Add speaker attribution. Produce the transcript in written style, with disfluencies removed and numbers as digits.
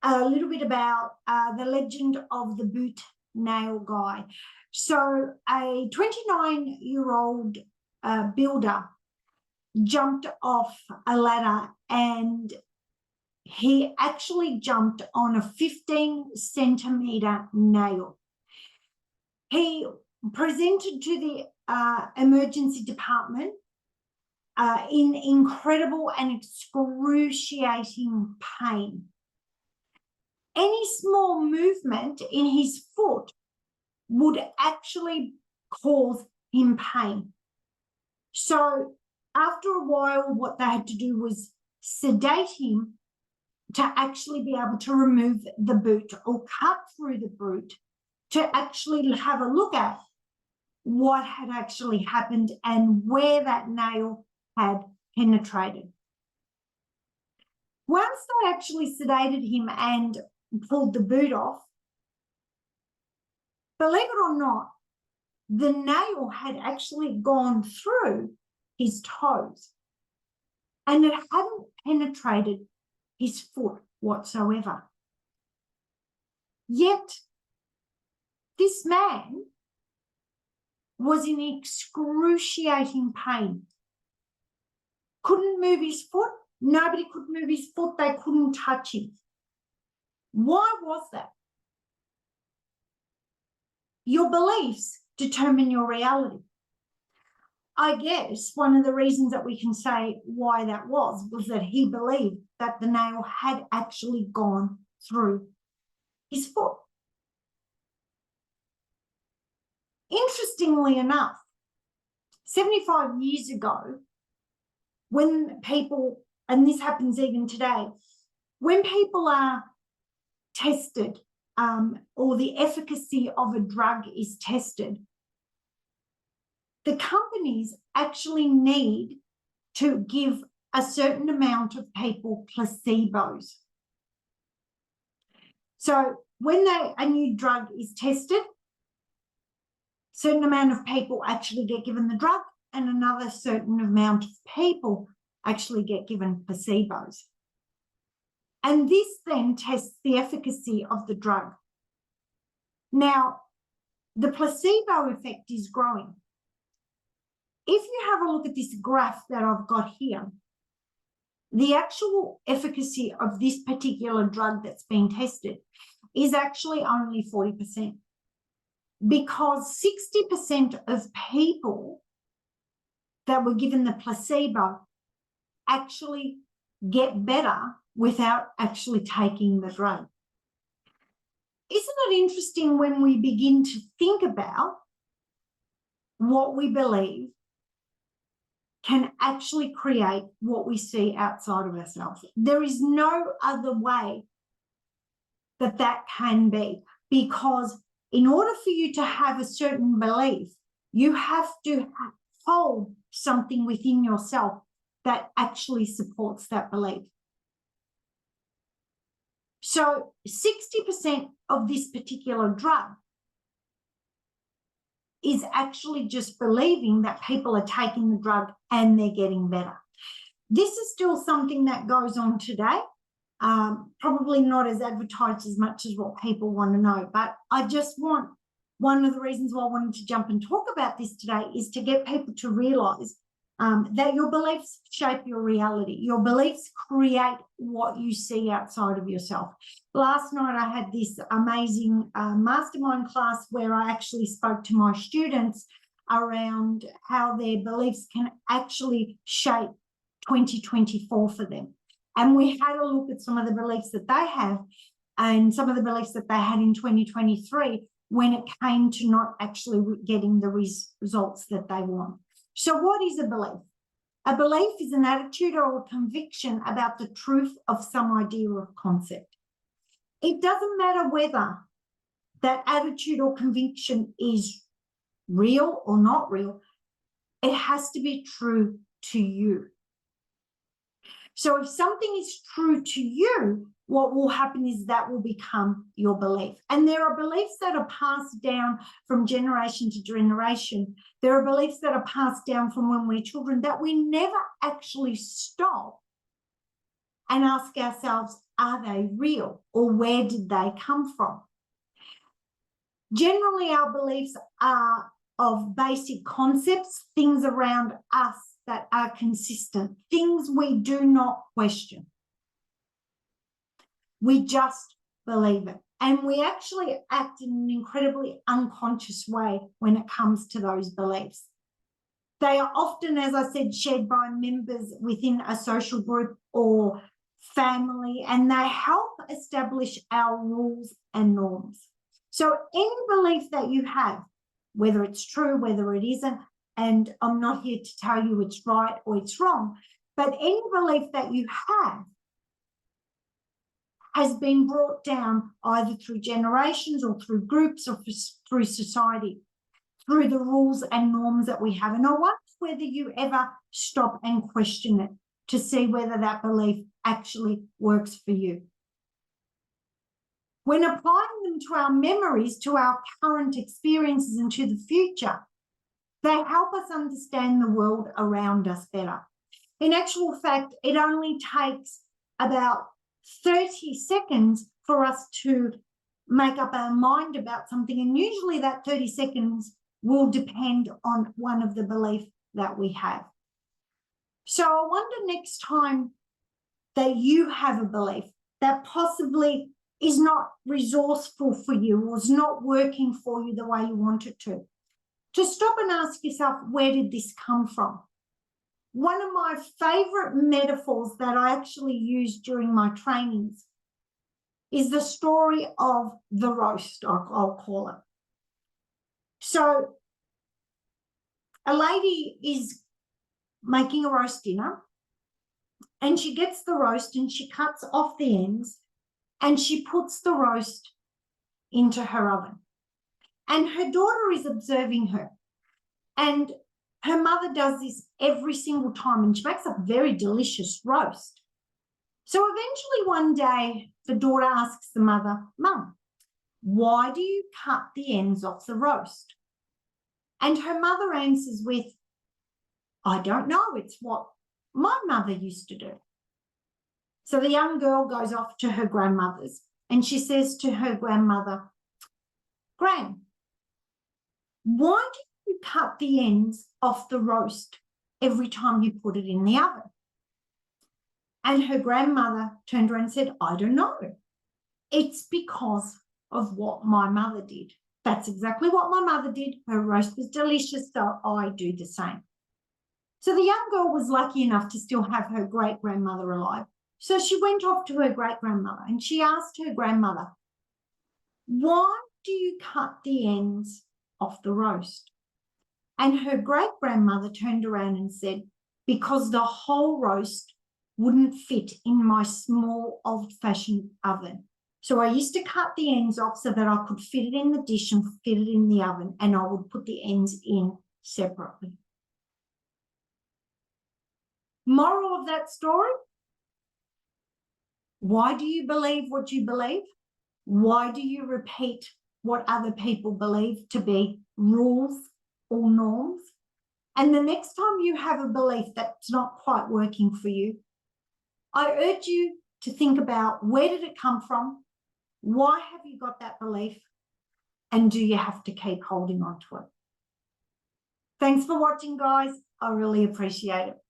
Speaker 1: a little bit about the legend of the boot nail guy. So a 29-year-old builder jumped off a ladder, and he actually jumped on a 15-centimetre nail. He presented to the emergency department in incredible and excruciating pain. Any small movement in his foot would actually cause him pain. So after a while, what they had to do was sedate him to actually be able to remove the boot or cut through the boot to actually have a look at what had actually happened and where that nail had penetrated. Once they actually sedated him and pulled the boot off, believe it or not, the nail had actually gone through his toes and it hadn't penetrated his foot whatsoever. Yet, this man was in excruciating pain. Couldn't move his foot. Nobody could move his foot. They couldn't touch him. Why was that? Your beliefs determine your reality. I guess one of the reasons that we can say why that was that he believed that the nail had actually gone through his foot. Interestingly enough, 75 years ago, when people, and this happens even today, when people are tested or the efficacy of a drug is tested, the companies actually need to give a certain amount of people placebos. So when a new drug is tested, a certain amount of people actually get given the drug and another certain amount of people actually get given placebos. And this then tests the efficacy of the drug. Now, the placebo effect is growing. If you have a look at this graph that I've got here, the actual efficacy of this particular drug that's being tested is actually only 40%, because 60% of people that were given the placebo actually get better without actually taking the drug. Isn't it interesting when we begin to think about what we believe can actually create what we see outside of ourselves? There is no other way that that can be, because in order for you to have a certain belief, you have to hold something within yourself that actually supports that belief. So 60% of this particular drug is actually just believing that people are taking the drug and they're getting better. This is still something that goes on today, probably not as advertised as much as what people want to know, but I just want, one of the reasons why I wanted to jump and talk about this today is to get people to realise that your beliefs shape your reality. Your beliefs create what you see outside of yourself. Last night I had this amazing mastermind class where I actually spoke to my students around how their beliefs can actually shape 2024 for them. And we had a look at some of the beliefs that they have and some of the beliefs that they had in 2023 when it came to not actually getting the results that they want. So what is a belief? A belief is an attitude or a conviction about the truth of some idea or concept. It doesn't matter whether that attitude or conviction is real or not real. It has to be true to you. So if something is true to you, what will happen is that will become your belief. And there are beliefs that are passed down from generation to generation. There are beliefs that are passed down from when we're children that we never actually stop and ask ourselves, are they real or where did they come from? Generally, our beliefs are of basic concepts, things around us that are consistent, things we do not question. We just believe it. And we actually act in an incredibly unconscious way when it comes to those beliefs. They are often, as I said, shared by members within a social group or family, and they help establish our rules and norms. So any belief that you have, whether it's true, whether it isn't, and I'm not here to tell you it's right or it's wrong, but any belief that you have has been brought down either through generations or through groups or through society, through the rules and norms that we have. And I wonder whether you ever stop and question it to see whether that belief actually works for you. When applying them to our memories, to our current experiences and to the future, they help us understand the world around us better. In actual fact, it only takes about 30 seconds for us to make up our mind about something, and usually that 30 seconds will depend on one of the beliefs that we have. So I wonder next time that you have a belief that possibly is not resourceful for you or is not working for you the way you want it to stop and ask yourself, where did this come from? One of my favorite metaphors that I actually use during my trainings is the story of the roast, I'll call it. So a lady is making a roast dinner and she gets the roast and she cuts off the ends and she puts the roast into her oven. And her daughter is observing her. And her mother does this every single time and she makes a very delicious roast. So eventually one day, the daughter asks the mother, "Mum, why do you cut the ends off the roast?" And her mother answers with, "I don't know, it's what my mother used to do." So the young girl goes off to her grandmother's and she says to her grandmother, "Gran, why do you cut the ends off the roast every time you put it in the oven?" And her grandmother turned around and said, "I don't know. It's because of what my mother did. That's exactly what my mother did. Her roast was delicious, so I do the same." So the young girl was lucky enough to still have her great-grandmother alive. So she went off to her great-grandmother and she asked her grandmother, "Why do you cut the ends off the roast?" And her great-grandmother turned around and said, "Because the whole roast wouldn't fit in my small old-fashioned oven. So I used to cut the ends off so that I could fit it in the dish and fit it in the oven, and I would put the ends in separately." Moral of that story: why do you believe what you believe? Why do you repeat what other people believe to be rules or norms? And the next time you have a belief that's not quite working for you, I urge you to think about, where did it come from? Why have you got that belief? And do you have to keep holding on to it? Thanks for watching, guys. I really appreciate it.